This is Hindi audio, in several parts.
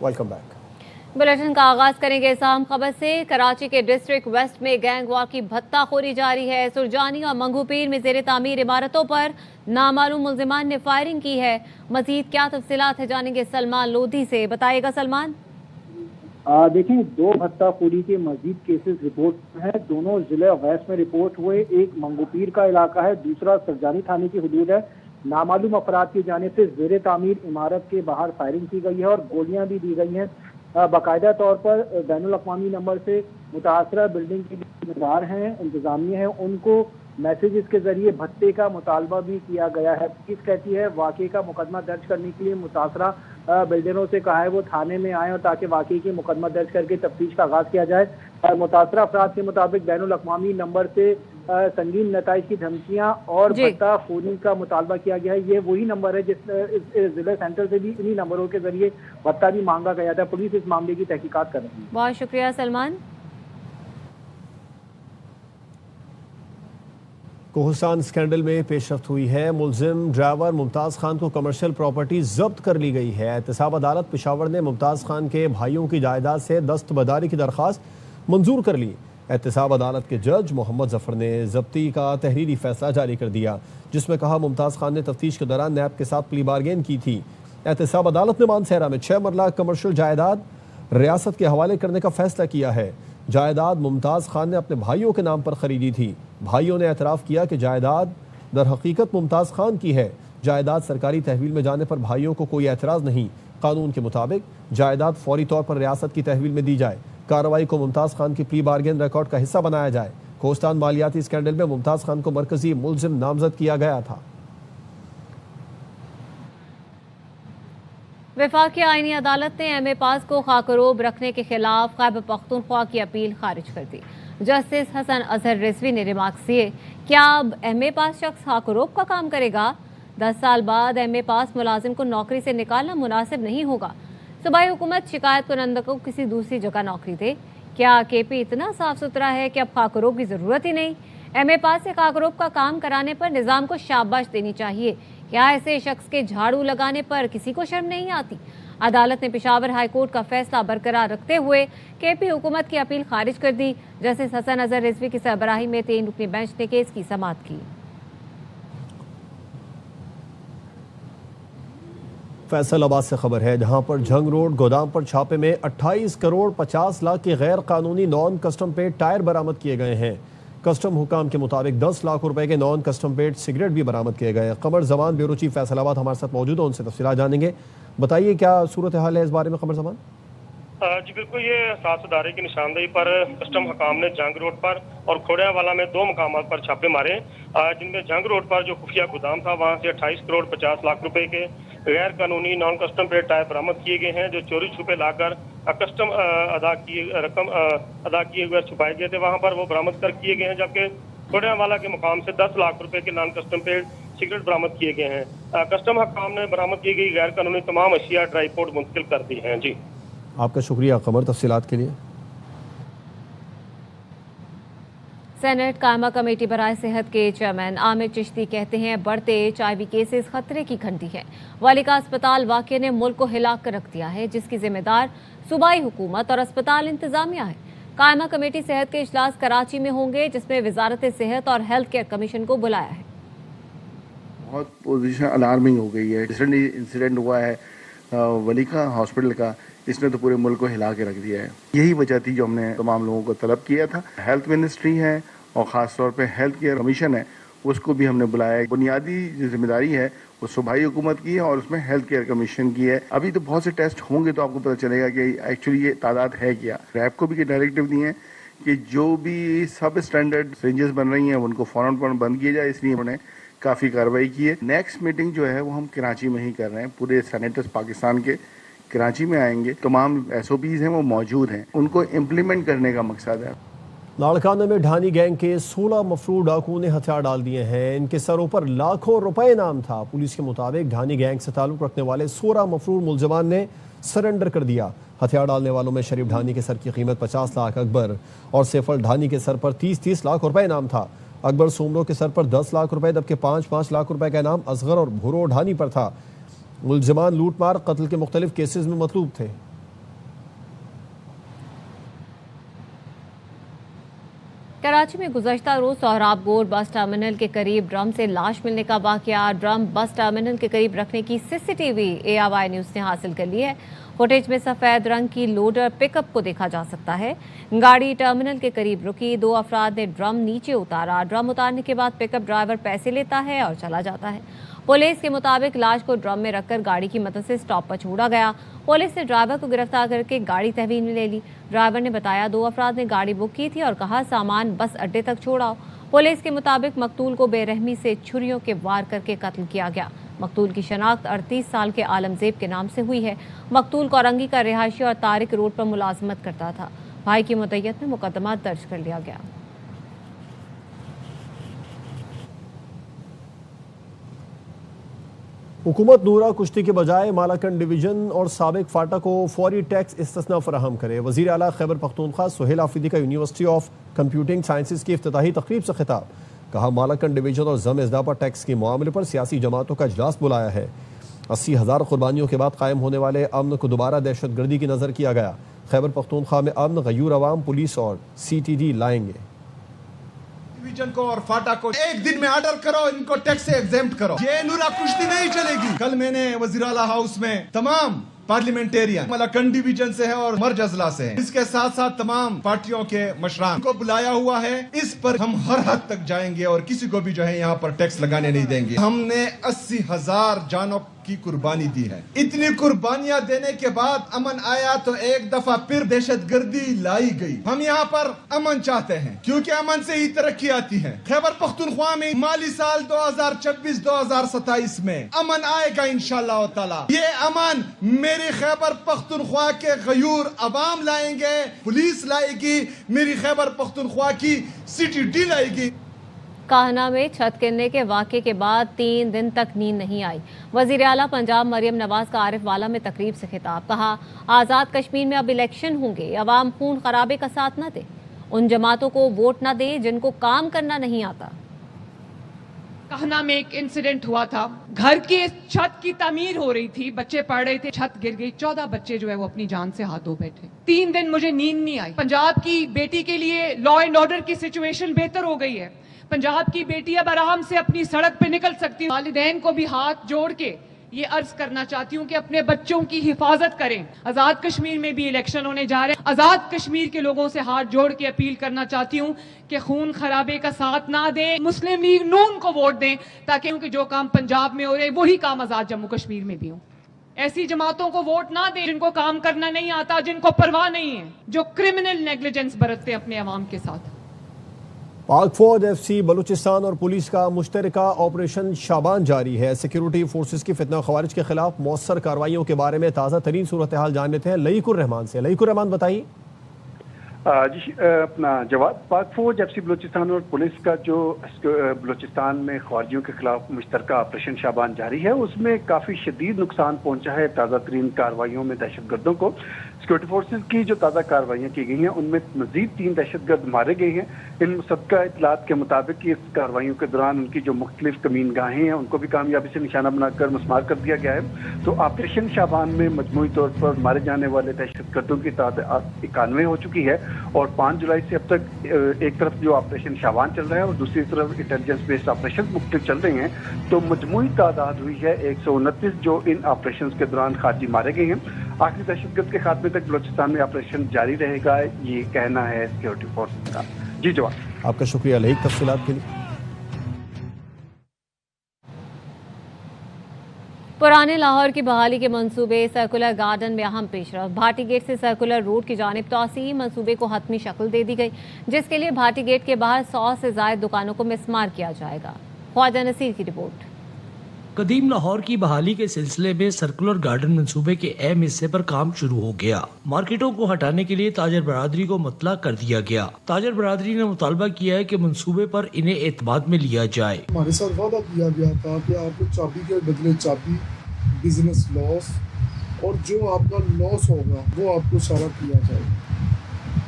Welcome back. बुलेटिन का आगाज करेंगे इस अहम खबर से। कराची के डिस्ट्रिक्ट वेस्ट में गैंगवार की भत्ताखोरी जारी है। सुरजानी और मंगूपीर में जेर तामीर इमारतों पर नामालूम मुल्जिमान ने फायरिंग की है। मजीद क्या तफसीलात है जानेंगे सलमान लोधी से। बताइएगा सलमान। देखें, दो भत्ताखोरी के मजीद केसेस रिपोर्ट हैं। दोनों जिले वेस्ट में रिपोर्ट हुए। एक मंगूपीर का इलाका है, दूसरा सुरजानी थाने की हदूद है। नामालूम अफराद की जानिब से जेर तामीर इमारत के बाहर फायरिंग की गई है और गोलियां भी दी गई हैं। बाकायदा तौर पर बैनुल अक़वामी नंबर से मुतासरा बिल्डिंग के जिम्मेदार हैं, इंतजामिया है, उनको मैसेजेस के जरिए भत्ते का मुतालबा भी किया गया है। पुलिस कहती है वाक़े का मुकदमा दर्ज करने के लिए मुतासरा बिल्डरों से कहा है वो थाने में आए और ताकि वाक़े की मुकदमा दर्ज करके तफ्तीश का आगाज किया जाए। मुतासरा अफराद के मुताबिक बैनुल अक़वामी नंबर से संगीन नताइज की धमकियां और भत्ताखोरी का मुतालबा किया गया है। ये वही नंबर है जिस जिला सेंटर से भी इन्हीं नंबरों के जरिए भत्ता भी मांगा गया था। पुलिस इस मामले की तहकीकात कर रही है। बहुत शुक्रिया सलमान। कोहसान स्कैंडल में पेशरफ्त हुई है। मुलजिम ड्राइवर मुमताज़ खान को कमर्शियल प्रॉपर्टी जब्त कर ली गई है। एहतसाब अदालत पेशावर ने मुमताज़ खान के भाइयों की जायदाद से दस्तबरदारी की दरख्वास्त मंजूर कर ली। एहतसाब अदालत के जज मोहम्मद जफर ने जब्ती का तहरीरी फैसला जारी कर दिया, जिसमें कहा मुमताज़ खान ने तफ्तीश के दौरान नैब के साथ प्ली बारगेन की थी। एहतसाब अदालत ने मानसहरा में 6 मरला कमर्शियल जायदाद रियासत के हवाले करने का फैसला किया है। जायदाद मुमताज़ खान ने अपने भाइयों के नाम पर खरीदी थी। भाइयों ने एतराफ़ किया कि जायदाद दर हकीकत मुमताज़ खान की है। जायदाद सरकारी तहवील में जाने पर भाइयों को कोई एतराज़ नहीं। कानून के मुताबिक जायदाद फौरी तौर पर रियासत की तहवील में दी जाए। कार्रवाई को मुमताज़ खान की प्ली बारगेन रिकॉर्ड का हिस्सा बनाया जाए। कोहस्तान मालियाती स्कैंडल में मुमताज़ खान को मरकजी मुलजिम नामजद किया गया था। वफाकी आईनी अदालत ने एमए पास को खाकरोब रखने के खिलाफ खैबर पख्तूनख्वा की अपील खारिज कर दी। जस्टिस हसन अजहर रिजवी ने रिमार्क्स दिए, क्या अब एमए पास शख्स खाकरोब का काम करेगा? 10 साल बाद एमए पास मुलाजिम को नौकरी से निकालना मुनासिब नहीं होगा। सूबाई हुकूमत शिकायत कुनंदा को किसी दूसरी जगह नौकरी दे। क्या केपी इतना साफ सुथरा है कि अब खाकरोब की जरूरत ही नहीं? एमए पास से खाकरोब का काम कराने पर निजाम को शाबाश देनी चाहिए। क्या ऐसे शख्स के झाड़ू लगाने पर किसी को शर्म नहीं आती? अदालत ने पेशावर हाई कोर्ट का फैसला बरकरार रखते हुए केपी हुकूमत की अपील खारिज कर दी। जस्टिस हसन अजहर रिजवी की सरबराही में 3 रुकनी बेंच ने केस की समाअत की। फैसलाबाद से खबर है, जहां पर झंग रोड गोदाम पर छापे में 28 करोड़ 50 लाख के गैर कानूनी नॉन कस्टम पेड टायर बरामद किए गए हैं। कस्टम हुकाम के मुताबिक 10 लाख रुपए के नॉन कस्टम पेड सिगरेट भी बरामद किए गए। कमर जमान ब्यूरो चीफ फैसलाबाद हमारे साथ मौजूद है, उनसे तफसीलात जानेंगे। बताइए क्या सूरत हाल है इस बारे में कमर जमान? जी बिल्कुल, ये 7 अदारे की निशानदेही पर कस्टम हकाम ने जंग रोड पर और खोड़ियावाला में 2 मकाम पर छापे मारे, जिनमें जंग रोड पर जो खुफिया गोदाम था वहां से 28 करोड़ 50 लाख रुपए के गैर कानूनी नॉन कस्टम पेड टायर बरामद किए गए हैं, जो चोरी छुपे लाकर कस्टम रकम अदा किए हुए छुपाए गए थे, वहां पर वो बरामद कर किए गए हैं। जबकि खोड़ियावाला के मुकाम से 10 लाख रुपए के नॉन कस्टम पेड सिगरेट बरामद किए गए हैं। कस्टम हकाम ने बरामद की गई गैर कानूनी तमाम अशिया ट्राईपोर्ट मुंतकिल कर दी हैं। जी आपका शुक्रिया कमर, तफसीलात के लिए। सेनेट कायमा कमेटी बराए सेहत के चेयरमैन आमिर चिश्ती कहते हैं बढ़ते HIV केसेस खतरे की घंटी है। वालिका अस्पताल वाकये ने मुल्क को हिला कर रख दिया है, जिसकी जिम्मेदार सूबाई हुकूमत और अस्पताल इंतजामिया है। कायमा कमेटी सेहत के इजलास कराची में होंगे, जिसमें वजारत सेहत और हेल्थ केयर कमीशन को बुलाया है। बहुत पोजीशन अलार्मिंग हो गई है। रिसेंट इंसिडेंट हुआ है वलीका हॉस्पिटल का, इसने तो पूरे मुल्क को हिला के रख दिया है। यही वजह थी जो हमने तमाम लोगों को तलब किया था। हेल्थ मिनिस्ट्री है और ख़ास तौर पे हेल्थ केयर कमीशन है, उसको भी हमने बुलाया है। बुनियादी जो जिम्मेदारी है वो सूबाई हुकूमत की है और उसमें हेल्थ केयर कमीशन की है। अभी तो बहुत से टेस्ट होंगे तो आपको पता चलेगा कि एक्चुअली ये तादाद है क्या। रैप को भी के डायरेक्टिव दिए हैं कि जो भी सब स्टैंडर्ड रेंजेस बन रही हैं उनको फौरन बंद किया जाए, इसलिए उन्होंने काफ़ी कार्रवाई की है। नेक्स्ट मीटिंग जो है वो हम कराची में ही कर रहे हैं। पूरे सेनेटर्स पाकिस्तान के कराची में आएंगे। तमाम SOPs हैं वो मौजूद हैं, उनको इम्प्लीमेंट करने का मकसद है। लाड़काना में ढानी गैंग के 16 मफरूर डाकुओं ने हथियार डाल दिए हैं। इनके सरों पर लाखों रुपए इनाम था। पुलिस के मुताबिक ढानी गैंग से ताल्लुक रखने वाले 16 मफरूर मुलजमान ने सरेंडर कर दिया। हथियार डालने वालों में शरीफ ढानी के सर की कीमत 50 लाख, अकबर और सैफल ढानी के सर पर 30-30 लाख रुपए इनाम था। अकबर सोमरो के सर पर 10 लाख रुपए, जबकि 5-5 लाख रुपए का इनाम असगर और भुरो ढानी पर था। मुलजमान लूटमार कत्ल के मुख्तलिफ केसेस में मतलूब थे। कराची में गुज़श्ता रोज सोहराबगोर बस टर्मिनल के करीब ड्रम से लाश मिलने का वाकया। ड्रम बस टर्मिनल के करीब रखने की सीसीटीवी ARY न्यूज़ ने हासिल कर ली है। फुटेज में सफ़ेद रंग की लोडर पिकअप को देखा जा सकता है। गाड़ी टर्मिनल के करीब रुकी, 2 अफराद ने ड्रम नीचे उतारा। ड्रम उतारने के बाद पिकअप ड्राइवर पैसे लेता है और चला जाता है। पुलिस के मुताबिक लाश को ड्रम में रखकर गाड़ी की मदद से स्टॉप पर छोड़ा गया। पुलिस ने ड्राइवर को गिरफ्तार करके गाड़ी तहवील में ले ली। ड्राइवर ने बताया 2 अफराद ने गाड़ी बुक की थी और कहा सामान बस अड्डे तक छोड़ाओ। पुलिस के मुताबिक मकतूल को बेरहमी से छुरियों के वार करके कत्ल किया गया। मकतूल की शनाख्त 38 साल के आलमजेब के नाम से हुई है। मकतूल कोरंगी का रिहायशी और तारिक रोड पर मुलाजमत करता था। भाई की मुद्दत में मुकदमा दर्ज कर लिया गया। हुकूमत नूरा कुश्ती के बजाय मालाकंड डिवीजन और साबिक फाटा को फौरी टैक्स इस्तिस्ना फराहम करे। वज़ीर आला खैबर पख्तूनख्वा सुहेल आफरीदी का यूनिवर्सिटी ऑफ कंप्यूटिंग साइंसेज की इफ्तिताही तकरीब से खिताब। कहा मालाकंड डिवीजन और जम इज़्दापा टैक्स के मामले पर सियासी जमातों का इजलास बुलाया है। 80,000 कुर्बानियों के बाद कायम होने वाले अमन को दोबारा दहशतगर्दी की नज़र किया गया। खैबर पख्तूनख्वा में अमन, गयूर अवाम, पुलिस और CTD लाएंगे। डिवीजन को और फाटा को एक दिन में ऑर्डर करो, इनको टैक्स से एग्जेम्प्ट करो। ये नूरा कुश्ती नहीं चलेगी। कल मैंने वज़ीर-ए-आला हाउस में तमाम पार्लियामेंटेरियन मालाकंड डिवीजन से है और मर्ज अजला से है, इसके साथ साथ तमाम पार्टियों के मशरान को बुलाया हुआ है। इस पर हम हर हद तक जाएंगे और किसी को भी जो है यहाँ पर टैक्स लगाने नहीं देंगे। हमने 80,000 जानों की कुर्बानी दी है। इतनी कुर्बानियां देने के बाद अमन आया तो एक दफा फिर दहशतगर्दी लाई गई। हम यहाँ पर अमन चाहते हैं क्योंकि अमन से ही तरक्की आती है। खैबर पख्तूनख्वा में माली साल 2026-2027 में अमन आएगा इंशाअल्लाह ताला। ये अमन मेरी खैबर पख्तूनख्वा के गयूर अवाम लाएंगे, पुलिस लाएगी, मेरी खैबर पख्तूनख्वा की CTD लाएगी। काहना में छत गिरने के वाक़े के बाद 3 दिन तक नींद नहीं आई। वज़ीर आला पंजाब मरियम नवाज का आरिफ वाला में तकरीब से खिताब। कहा आज़ाद कश्मीर में अब इलेक्शन होंगे, अवाम खून खराबे का साथ न दे, उन जमातों को वोट न दे जिनको काम करना नहीं आता। काहना में एक इंसिडेंट हुआ था, घर की छत की तामीर हो रही थी, बच्चे पढ़ रहे थे, छत गिर गई, 14 बच्चे जो है वो अपनी जान से हाथ धो बैठे। 3 दिन मुझे नींद नहीं आई। पंजाब की बेटी के लिए लॉ एंड ऑर्डर की सिचुएशन बेहतर हो गई है। पंजाब की बेटी अब आराम से अपनी सड़क पे निकल सकती है। वालिदैन को भी हाथ जोड़ के ये अर्ज करना चाहती हूँ कि अपने बच्चों की हिफाजत करें। आजाद कश्मीर में भी इलेक्शन होने जा रहे हैं। आजाद कश्मीर के लोगों से हाथ जोड़ के अपील करना चाहती हूँ कि खून खराबे का साथ ना दें, मुस्लिम लीग नून को वोट दें, ताकि उनके जो काम पंजाब में हो रहे वही काम आजाद जम्मू कश्मीर में भी हो। ऐसी जमातों को वोट ना दें जिनको काम करना नहीं आता, जिनको परवाह नहीं है, जो क्रिमिनल नेग्लिजेंस बरतते हैं अपने अवाम के साथ। पाक फौज FC बलूचिस्तान और पुलिस का मुश्तरका ऑपरेशन शाबान जारी है। सिक्योरिटी फोर्सेस की फितना खवारिज के खिलाफ मौसर कार्रवाइयों के बारे में ताज़ा तरीन सूरत हाल जान लेते हैं लईकुर रहमान से। लईकुर रहमान बताइए। जी अपना जवाब, पाक फौज FC बलूचिस्तान और पुलिस का जो बलूचिस्तान में खवारिजियों के खिलाफ मुश्तरका ऑपरेशन शाबान जारी है, उसमें काफ़ी शदीद नुकसान पहुंचा है। ताज़ा तरीन कार्रवाइयों में दहशतगर्दों को सिक्योरिटी फोर्सेज की जो ताज़ा कार्रवाइयाँ की गई हैं उनमें मजीद 3 दहशतगर्द मारे गए हैं। इन मुसद्दका इतलात के मुताबिक इस कार्रवाइयों के दौरान उनकी जो मुख्तलिफ कमीनगाहें हैं उनको भी कामयाबी से निशाना बनाकर मस्मार कर दिया गया है। तो ऑपरेशन शाबान में मजमूई तौर पर मारे जाने वाले दहशतगर्दों की तादाद 91 हो चुकी है और 5 जुलाई से अब तक एक तरफ जो ऑपरेशन शाबान चल रहा है और दूसरी तरफ इंटेलिजेंस बेस्ड ऑपरेशन मुख्तलिफ चल रहे हैं। तो मजमूई तादाद हुई है 129 जो इन ऑपरेशन के दौरान खारजी मारे गए हैं। आखिरी दहशतगर्द के खात्मे तक बलूचिस्तान में ऑपरेशन जारी रहेगा, ये कहना है सिक्योरिटी फोर्स का। जी जवाब। आपका शुक्रिया लईक तफसीलात के लिए। पुराने लाहौर की बहाली के मंसूबे सर्कुलर गार्डन में अहम पेशरफ। भाटी गेट से सर्कुलर रोड की जानिब तोसी मंसूबे को हतमी शक्ल दे दी गई, जिसके लिए भाटी गेट के बाहर 100 से ज्यादा दुकानों को मिस्मार किया जाएगा। ख्वाजा नसीर की रिपोर्ट। कदीम लाहौर की बहाली के सिलसिले में सर्कुलर गार्डन मंसूबे के अहम हिस्से पर काम शुरू हो गया। मार्केटों को हटाने के लिए ताजर बरादरी को मुतला कर दिया गया। ताजर बरादरी ने मुतालबा किया है कि मंसूबे पर इन्हें एतमाद में लिया जाए। हमारे साथ वादा किया गया था कि आपको चाबी के बदले चाबी, बिजनेस लॉस और जो आपका लॉस होगा वो आपको सारा किया जाएगा।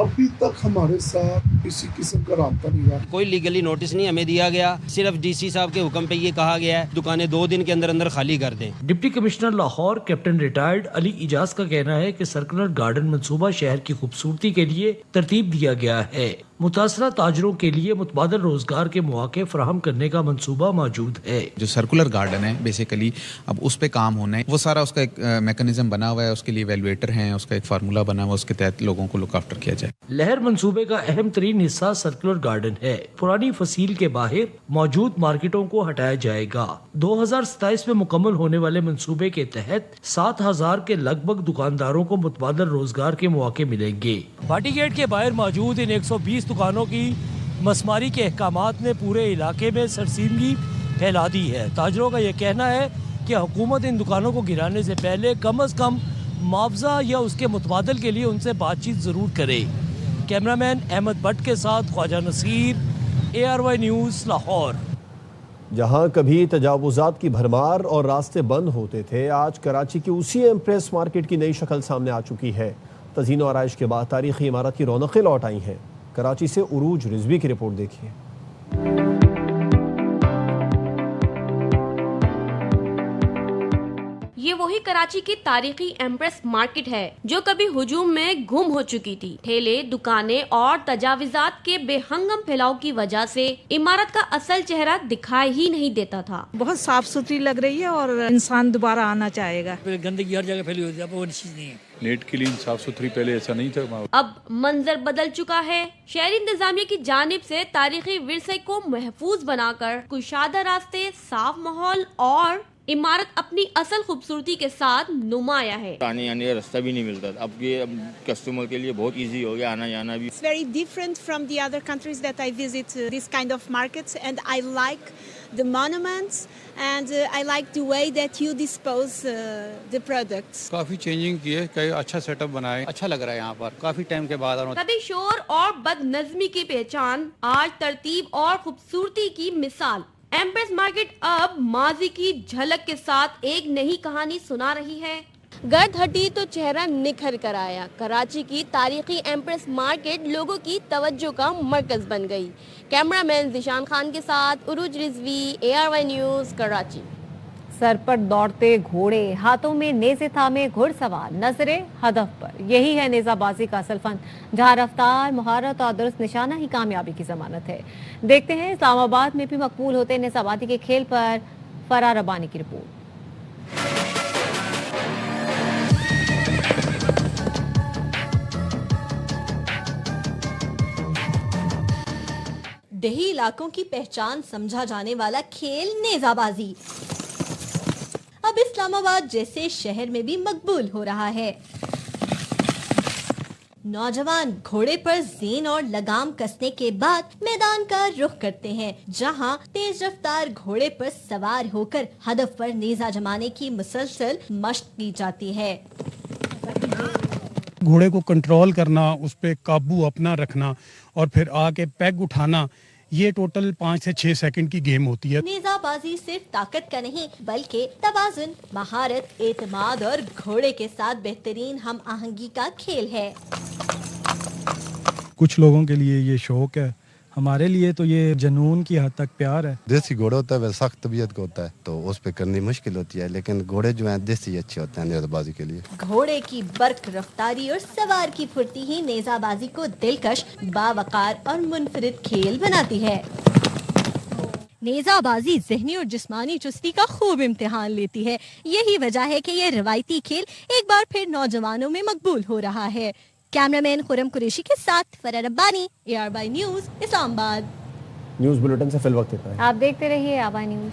अभी तक हमारे साथ किसी किस्म का राब्ता नहीं रहा। कोई लीगली नोटिस नहीं हमें दिया गया, सिर्फ DC साहब के हुक्म पे ये कहा गया है दुकानें 2 दिन के अंदर अंदर खाली कर दें। Deputy commissioner Lahore captain retired Ali Ijaz का कहना है कि सर्कुलर गार्डन मंसूबा शहर की खूबसूरती के लिए तरतीब दिया गया है। मुतासरा ताजरों के लिए मुतबादल रोजगार के मौके फराहम करने का मंसूबा मौजूद है। जो सर्कुलर गार्डन है बेसिकली अब उस पे काम होना है, वो सारा उसका एक मैकेनिज्म बना हुआ है, उसके लिए वैल्यूएटर हैं, उसका एक फार्मूला बना हुआ है, उसके तहत लोगों को लुक आफ्टर किया जाए। लहर मंसूबे का अहम तरीन हिस्सा सर्कुलर गार्डन है। पुरानी फसील के बाहर मौजूद मार्केटों को हटाया जाएगा। 2027 में मुकम्मल होने वाले मंसूबे के तहत 7,000 के लगभग दुकानदारों को मुतबादल रोजगार के मौके मिलेंगे। भाटी गेट के बाहर मौजूद इन 120 दुकानों की मसमारी के अहकामात ने पूरे इलाके में सरसीमगी फैला दी है। ताजरों का यह कहना है कि हुकूमत इन दुकानों को गिराने से पहले कम अज कम मुआवजा या उसके मुतबादल के लिए उनसे बातचीत जरूर करे। कैमरामैन अहमद भट्ट के साथ ख्वाजा नसीर, ARY न्यूज़ लाहौर। जहां कभी तजावुजात की भरमार और रास्ते बंद होते थे, आज कराची की उसी एम्प्रेस मार्केट की नई शक्ल सामने आ चुकी है। तज़ीन और आराइश के बाद तारीखी इमारत की रौनकें लौट आई हैं। कराची से उरूज रिजवी की रिपोर्ट देखिए। ये वही कराची की तारीखी एम्प्रेस मार्केट है जो कभी हुजूम में गुम हो चुकी थी। ठेले, दुकानें और तजाविजात के बेहंगम फैलाव की वजह से इमारत का असल चेहरा दिखाई ही नहीं देता था। बहुत साफ सुथरी लग रही है और इंसान दोबारा आना चाहेगा। गंदगी हर जगह फैली होती है, वो चीज नहीं है। नेट क्लीन साफ सुथरी, पहले ऐसा नहीं था। अब मंजर बदल चुका है। शहरी इंतजामिया की जानिब से तारीखी विरसे को महफूज बनाकर कुशादा रास्ते, साफ माहौल और इमारत अपनी असल खूबसूरती के साथ नुमाया है। आने जाने का रास्ता भी नहीं मिलता, अब ये कस्टमर के लिए बहुत इजी हो गया आना जाना भी। It's very different from the other countries that I visit this kind of markets, and I like the monuments and I like the way that you dispose the products. काफी चेंजिंग की है, कई अच्छा सेटअप बना है, अच्छा लग रहा है यहाँ पर काफी टाइम के बाद। कभी शोर और बदनज़मी की पहचान, आज तरतीब और खूबसूरती की मिसाल। एम्प्रेस मार्केट अब माजी की झलक के साथ एक नई कहानी सुना रही है। गर्द हटी तो चेहरा निखर कर आया। कराची की तारीखी एम्प्रेस मार्केट लोगों की तवज्जो का मरकज बन गई। कैमरामैन जिशान खान के साथ उरूज रिजवी, ARY न्यूज़, कराची। सर पर दौड़ते घोड़े, हाथों में नेज़े थामे घुड़सवार, नजरें हदफ पर। यही है नेज़ाबाजी का असल फन, जहां रफ्तार, महारत और दुरुस्त निशाना ही कामयाबी की जमानत है। देखते हैं इस्लामाबाद में भी मकबूल होते नेज़ाबाजी के खेल पर फरार रब्बानी की रिपोर्ट। देही इलाकों की पहचान समझा जाने वाला खेल नेज़ाबाजी अब इस्लामाबाद जैसे शहर में भी मकबूल हो रहा है। नौजवान घोड़े पर ज़ेन और लगाम कसने के बाद मैदान का रुख करते हैं, जहां तेज रफ्तार घोड़े पर सवार होकर हदफ पर नेज़ा जमाने की मुसलसल मशक की जाती है। घोड़े को कंट्रोल करना, उस पे काबू अपना रखना और फिर आके पैग उठाना, ये टोटल 5 से 6 सेकंड की गेम होती है। नेज़ाबाजी सिर्फ ताकत का नहीं बल्कि तवाज़ुन, महारत, एतमाद और घोड़े के साथ बेहतरीन हम आहंगी का खेल है। कुछ लोगों के लिए ये शौक है, हमारे लिए तो ये जुनून की हद तक प्यार है। देसी घोड़ा होता है वह सख्त तबीयत का होता है, तो उस पे करनी मुश्किल होती है, लेकिन घोड़े जो हैं देसी अच्छे होते हैं नेज़ाबाजी के लिए। घोड़े की बर्क रफ्तारी और सवार की फुर्ती ही नेज़ाबाजी को दिलकश, बावकार और मुनफरिद खेल बनाती है। नेज़ाबाजी ज़हनी और जिस्मानी चुस्ती का खूब इम्तिहान लेती है। यही वजह है कि ये रवायती खेल एक बार फिर नौजवानों में मकबूल हो रहा है। कैमरामैन खुरम कुरैशी के साथ फरार Rabbani, ARY news, Islamabad. News bulletin से फिल वक्त इतना है। आप देखते रहिए ARY न्यूज़।